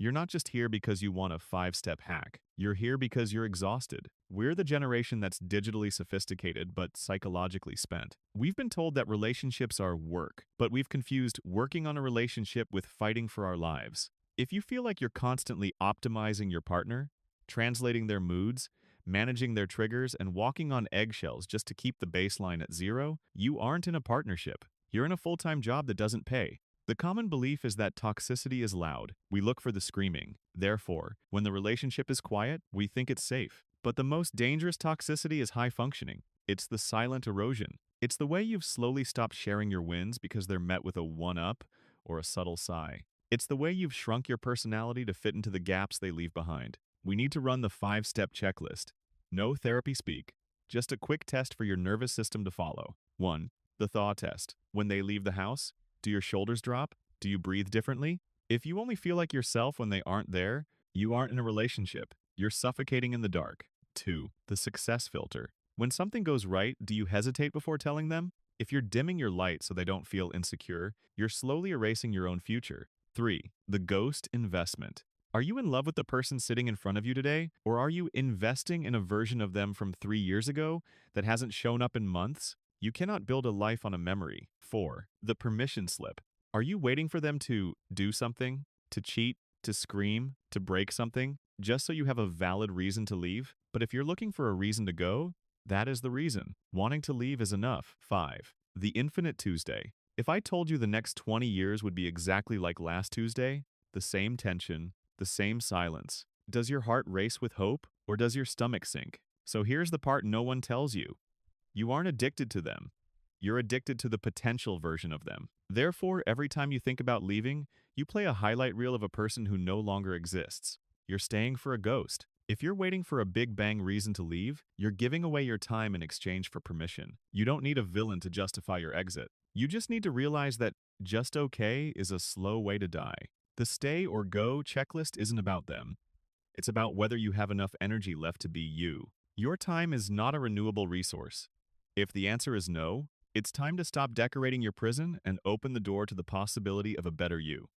You're not just here because you want a five-step hack. You're here because you're exhausted. We're the generation that's digitally sophisticated but psychologically spent. We've been told that relationships are work, but we've confused working on a relationship with fighting for our lives. If you feel like you're constantly optimizing your partner, translating their moods, managing their triggers, and walking on eggshells just to keep the baseline at zero, you aren't in a partnership. You're in a full-time job that doesn't pay. The common belief is that toxicity is loud. We look for the screaming. Therefore, when the relationship is quiet, we think it's safe. But the most dangerous toxicity is high functioning. It's the silent erosion. It's the way you've slowly stopped sharing your wins because they're met with a one-up or a subtle sigh. It's the way you've shrunk your personality to fit into the gaps they leave behind. We need to run the five-step checklist. No therapy speak. Just a quick test for your nervous system to follow. 1. The thaw test. When they leave the house, do your shoulders drop? Do you breathe differently? If you only feel like yourself when they aren't there, you aren't in a relationship. You're suffocating in the dark. 2. The success filter. When something goes right, do you hesitate before telling them? If you're dimming your light so they don't feel insecure, you're slowly erasing your own future. 3. The ghost investment. Are you in love with the person sitting in front of you today, or are you investing in a version of them from 3 years ago that hasn't shown up in months? You cannot build a life on a memory. 4. The permission slip. Are you waiting for them to do something, to cheat, to scream, to break something, just so you have a valid reason to leave? But if you're looking for a reason to go, that is the reason. Wanting to leave is enough. 5. The infinite Tuesday. If I told you the next 20 years would be exactly like last Tuesday, the same tension, the same silence, does your heart race with hope, or does your stomach sink? So here's the part no one tells you. You aren't addicted to them. You're addicted to the potential version of them. Therefore, every time you think about leaving, you play a highlight reel of a person who no longer exists. You're staying for a ghost. If you're waiting for a big bang reason to leave, you're giving away your time in exchange for permission. You don't need a villain to justify your exit. You just need to realize that just okay is a slow way to die. The stay or go checklist isn't about them. It's about whether you have enough energy left to be you. Your time is not a renewable resource. If the answer is no, it's time to stop decorating your prison and open the door to the possibility of a better you.